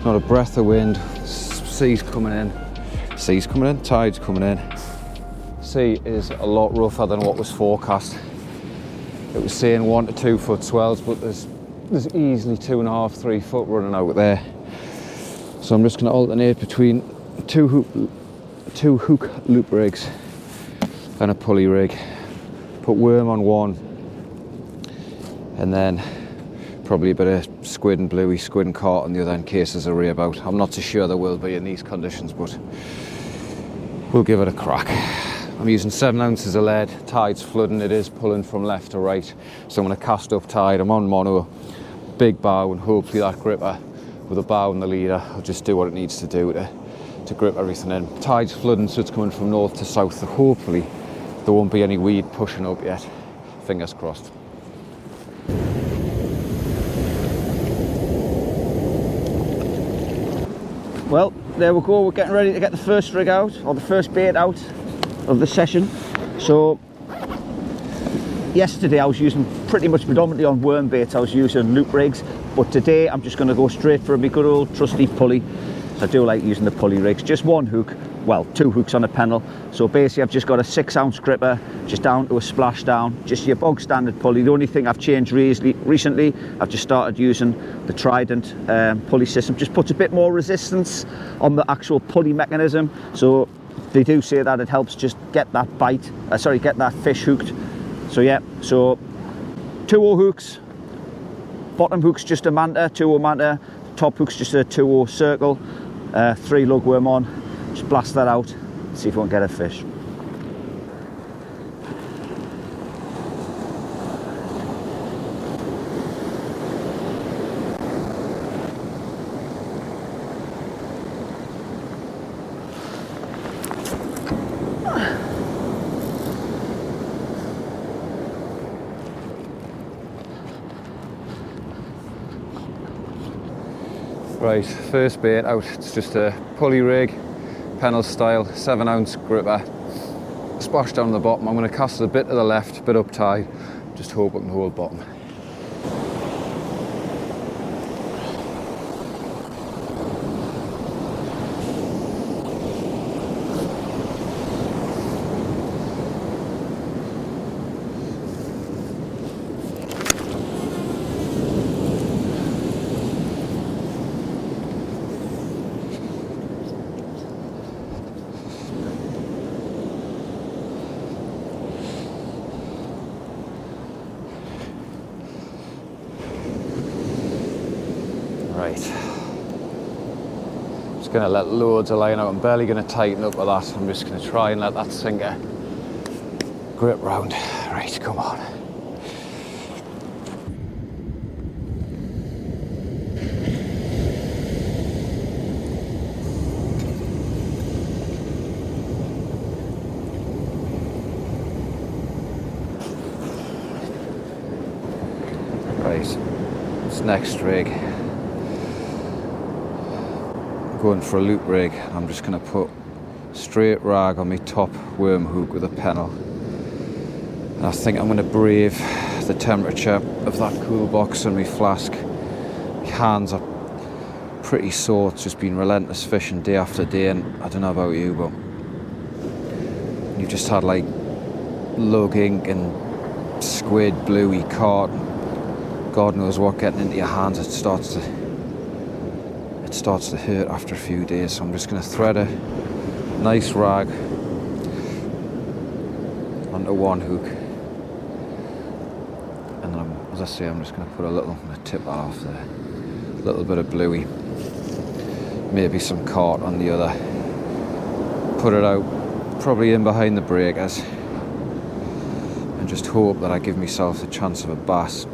not a breath of wind. Sea's coming in. Sea's coming in, tide's coming in. Sea is a lot rougher than what was forecast. It was saying 1 to 2 foot swells, but there's easily 2.5, 3 foot running out there. So I'm just going to alternate between two hook loop rigs and a pulley rig. Put worm on one, and then probably a bit of squid and bluey, squid and carp on the other in case there's a ray about. I'm not so sure there will be in these conditions, but we'll give it a crack. I'm using 7 ounces of lead. Tide's flooding, it is pulling from left to right. So I'm going to cast up tide. I'm on mono, big bow, and hopefully that gripper with a bow and the leader will just do what it needs to do to grip everything in. Tide's flooding, so it's coming from north to south. So hopefully there won't be any weed pushing up yet. Fingers crossed. Well, there we go. We're getting ready to get the first rig out, or the first bait out of the session. So yesterday I was using pretty much predominantly on worm baits. I was using loop rigs, but today I'm just going to go straight for a big good old trusty pulley. I do like using the pulley rigs. Just one hook, well, 2 hooks on a pennel. So basically I've just got a 6 ounce gripper, just down to a splashdown, just your bog standard pulley. The only thing I've changed recently, I've just started using the Trident pulley system. Just puts a bit more resistance on the actual pulley mechanism. So they do say that it helps just get that bite, get that fish hooked. So yeah, so 2/0 hooks, bottom hook's just a manta, 2/0 manta, top hook's just a 2/0 circle, 3 lug worm on. Just blast that out, see if we can get a fish. Right, first bait out. It's just a pulley rig, pennel style, 7 ounce gripper. Splash down the bottom. I'm going to cast it a bit to the left, a bit up tide. Just hope I can hold bottom. Right, just going to let loads of line out. I'm barely going to tighten up with that. I'm just going to try and let that sinker grip round. Right, come on. Right, this next rig, going for a loop rig. I'm just going to put straight rag on my top worm hook with a pennel. And I think I'm going to brave the temperature of that cool box in my flask. My hands are pretty sore. It's just been relentless fishing day after day, and I don't know about you, but you've just had like lug ink and squid, bluey, carp, God knows what getting into your hands. It starts to hurt after a few days. So I'm just going to thread a nice rag onto one hook, and then as I say, I'm just going to put a little, I'm going to tip that off there, a little bit of bluey, maybe some carp on the other, put it out probably in behind the breakers, and just hope that I give myself a chance of a bass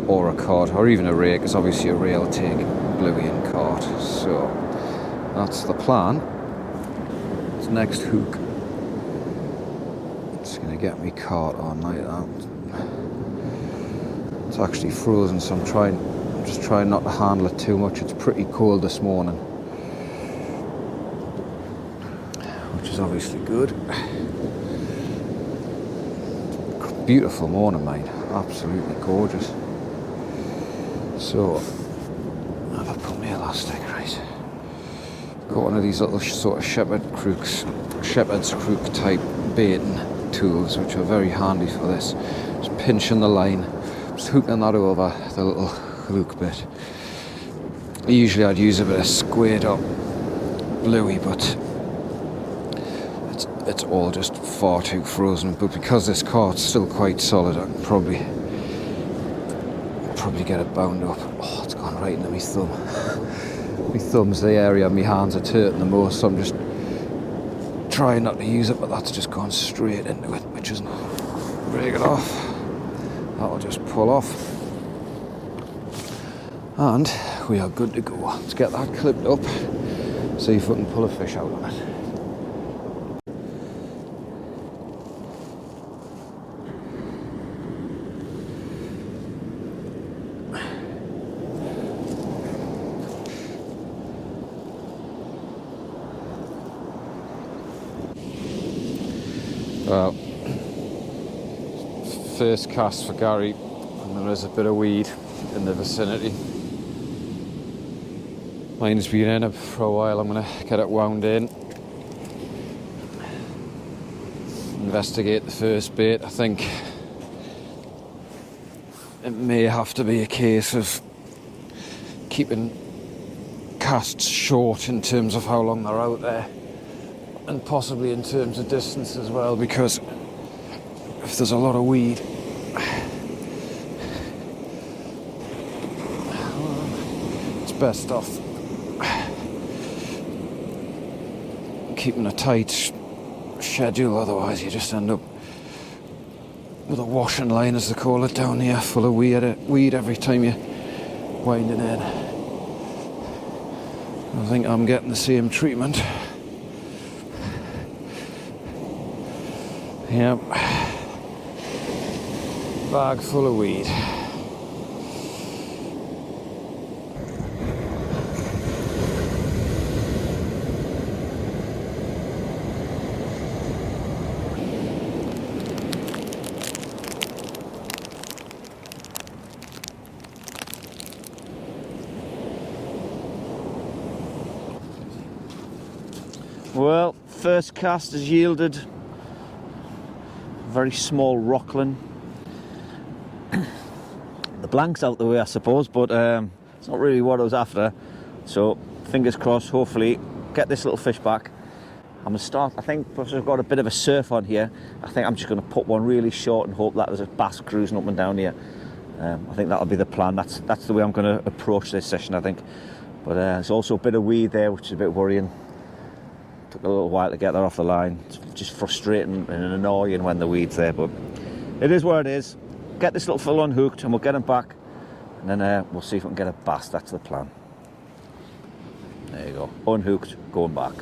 or a cod, or even a ray, because obviously a ray will take bluey and cod. So that's the plan. This next hook, it's going to get me caught on like that. It's actually frozen, so I'm just trying not to handle it too much. It's pretty cold this morning, which is obviously good. Beautiful morning, mate. Absolutely gorgeous. So, have a pull. fantastic, right? Got one of these little sort of shepherd's crook type baiting tools, which are very handy for this. Just pinching the line, just hooking that over the little hook bit. Usually I'd use a bit of squared up bluey, but it's all just far too frozen. But because this cart's still quite solid, I can probably get it bound up. Oh, it's gone right into my thumb. My thumb's the area my hands are hurting the most, so I'm just trying not to use it, but that's just gone straight into it, which isn't. Break it off. That'll just pull off. And we are good to go. Let's get that clipped up, see if we can pull a fish out of it. Well, first cast for Gary, and there is a bit of weed in the vicinity. Mine's been in it for a while. I'm going to get it wound in, investigate the first bait. I think it may have to be a case of keeping casts short in terms of how long they're out there, and possibly in terms of distance as well, because if there's a lot of weed, it's best off keeping a tight schedule, otherwise you just end up with a washing line, as they call it down here, full of weed every time you're winding in. I think I'm getting the same treatment. Yep, bag full of weed. Well, first cast has yielded very small rockland. The blank's out the way, I suppose, but it's not really what I was after. So fingers crossed, hopefully get this little fish back. I'm gonna start, I think, because I've got a bit of a surf on here, I think I'm just gonna put one really short and hope that there's a bass cruising up and down here. I think that'll be the plan. That's the way I'm gonna approach this session, I think. But there's also a bit of weed there, which is a bit worrying. Took a little while to get that off the line. It's just frustrating and annoying when the weed's there, but it is what it is. Get this little fill unhooked and we'll get him back, and then we'll see if we can get a bass. That's the plan. There you go, unhooked, going back.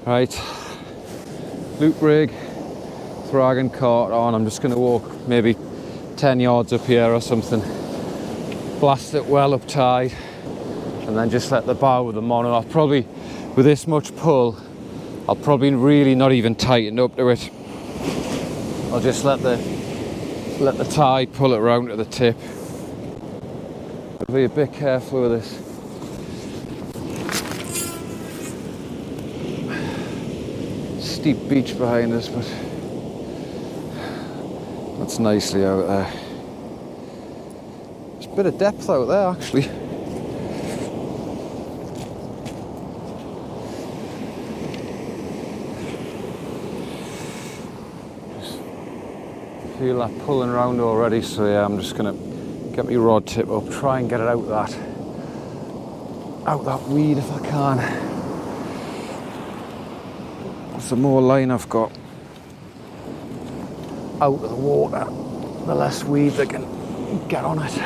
Right, loop rig, thrag cart on. I'm just going to walk maybe 10 yards up here or something, blast it well up tide, and then just let the bow with the mono. I'll probably, with this much pull, I'll probably really not even tighten up to it. I'll just let the tide pull it round to the tip. I'll be a bit careful with this. Steep beach behind us, but that's nicely out there. There's a bit of depth out there actually. Just feel that pulling around already, so yeah, I'm just gonna get my rod tip up, try and get it out that weed if I can. The more line I've got out of the water, the less weed that can get on it.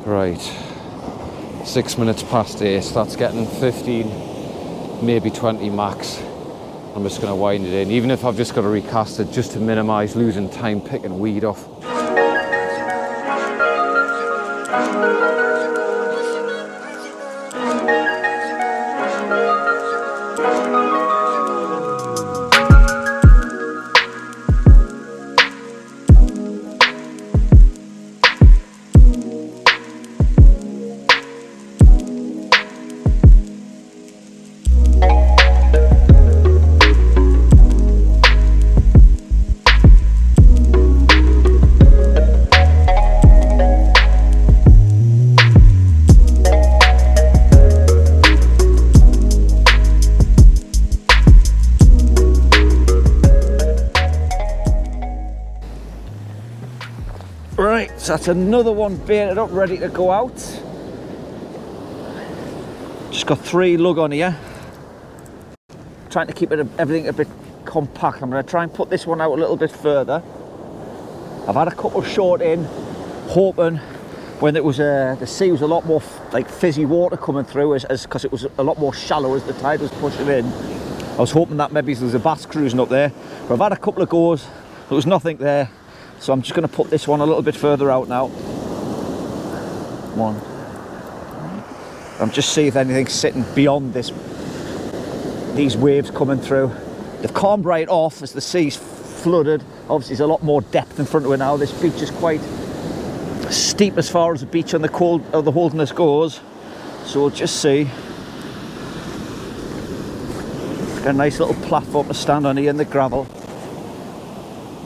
Right, 6 minutes past 8, that's getting 15, maybe 20 max. I'm just going to wind it in, even if I've just got to recast it just to minimise losing time picking weed off. Right, so that's another one baited up, ready to go out. Just got 3 lug on here. Trying to keep everything a bit compact. I'm going to try and put this one out a little bit further. I've had a couple short in, hoping when it was the sea was a lot more like fizzy water coming through, because it was a lot more shallow as the tide was pushing in. I was hoping that maybe there was a bass cruising up there, but I've had a couple of goes. There was nothing there. So I'm just going to put this one a little bit further out now. One. I'm just see if anything's sitting beyond these waves coming through. They've calmed right off as the sea's flooded. Obviously there's a lot more depth in front of it now. This beach is quite steep as far as the beach on the Holderness goes. So we'll just see. Got a nice little platform to stand on here in the gravel.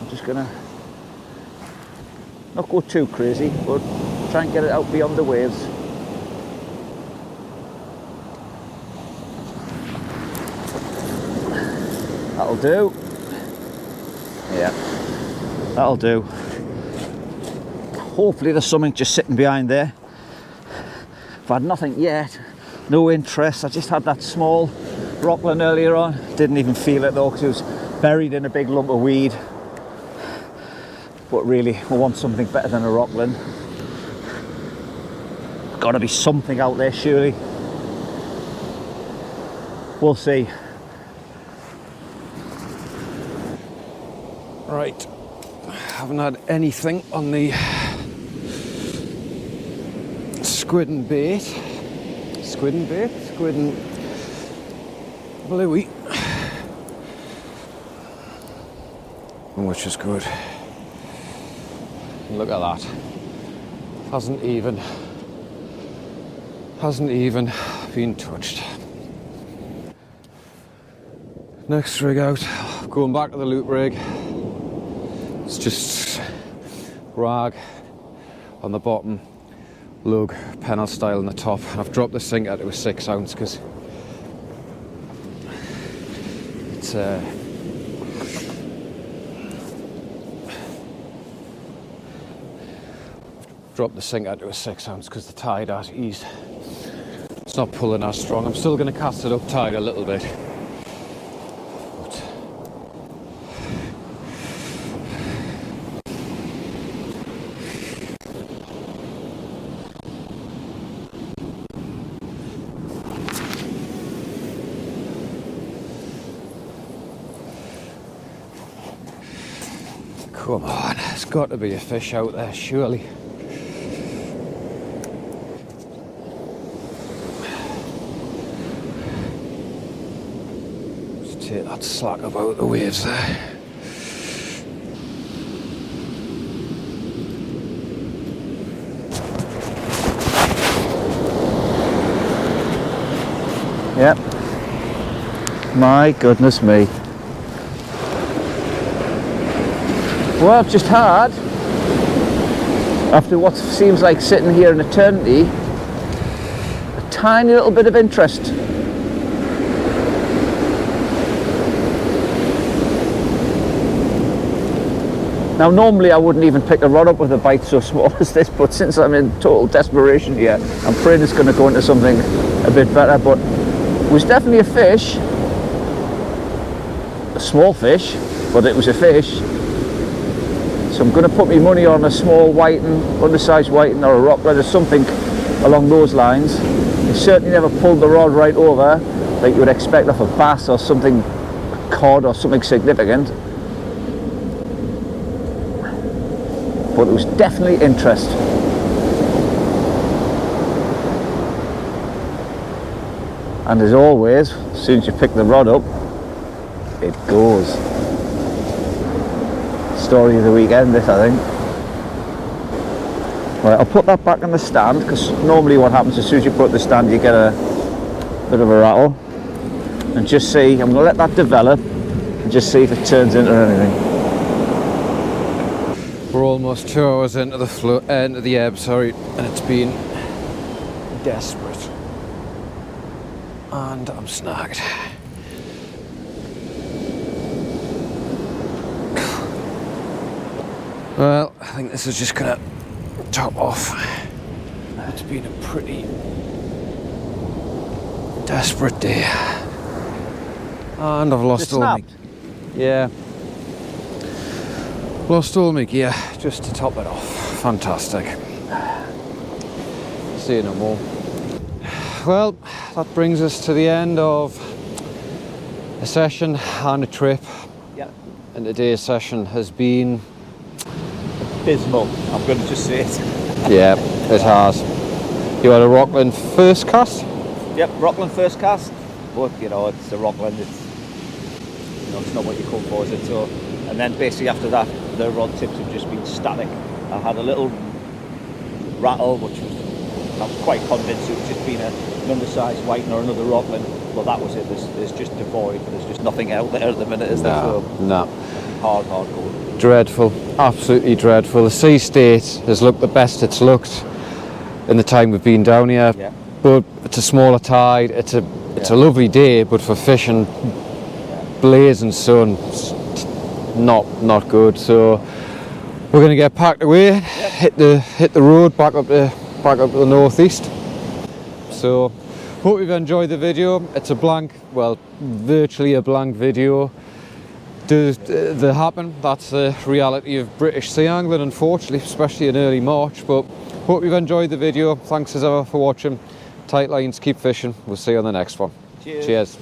I'm just going to not go too crazy, but try and get it out beyond the waves. That'll do. Yeah, that'll do. Hopefully there's something just sitting behind there. I've had nothing yet, no interest. I just had that small rockland earlier on. Didn't even feel it though, because it was buried in a big lump of weed. But really, I want something better than a rockland. Got to be something out there, surely. We'll see. Right, haven't had anything on the squid and bait. Squid and bait? Squid and bluey. Which is good. Look at that. Hasn't even been touched. Next rig out, going back to the loop rig. It's just rag on the bottom, lug, pennel style on the top. And I've dropped the sinker to a 6 ounce because it's dropped the sinker to a 6 ounce because the tide has eased. It's not pulling as strong. I'm still going to cast it up tide a little bit. Come on, there's got to be a fish out there, surely. Just take that slack about the waves there. Yep. My goodness me. Well, I've just had, after what seems like sitting here in eternity, a tiny little bit of interest. Now normally I wouldn't even pick a rod up with a bite so small as this, but since I'm in total desperation here, I'm afraid it's going to go into something a bit better. But it was definitely a fish, a small fish, but it was a fish. So I'm going to put my money on a small whiting, undersized whiting, or a rocklet or something along those lines. It certainly never pulled the rod right over like you would expect off a bass or something, cod or something significant. But it was definitely interest. And as always, as soon as you pick the rod up, it goes. Story of the weekend, this, I think. Right, I'll put that back on the stand, because normally what happens as soon as you put the stand, you get a bit of a rattle. And just see, I'm going to let that develop, and just see if it turns into anything. We're almost 2 hours into the ebb, sorry, and it's been desperate. And I'm snagged. Well, I think this is just gonna top off. It's been a pretty desperate day. And I've lost all my... Yeah. Lost all my gear just to top it off. Fantastic. See you no more. Well, that brings us to the end of a session and a trip. Yeah. And today's session has been Abysmal, I'm going to just say it. Yeah, it has. You had a Rockland first cast? Yep, Rockland first cast. But you know, it's the Rockland, it's, you know, it's not what you come for, is it? So, and then basically after that, the rod tips have just been static. I had a little rattle, which was, I'm quite convinced it was just been an undersized white or another Rockland, but that was it. There's just devoid, there's just nothing out there at the minute, is there? No, so, no. Hard going. Dreadful, absolutely dreadful. The sea state has looked the best it's looked in the time we've been down here, Yeah. but it's a smaller tide, it's a lovely day, but for fishing, blazing sun, it's not good. So we're going to get packed away, hit the road back up to the northeast. So hope you've enjoyed the video. It's a blank, well, virtually a blank video. Does they happen? That's the reality of British sea angling, unfortunately, especially in early March. But hope you've enjoyed the video. Thanks as ever for watching. Tight lines, keep fishing. We'll see you on the next one. Cheers. Cheers.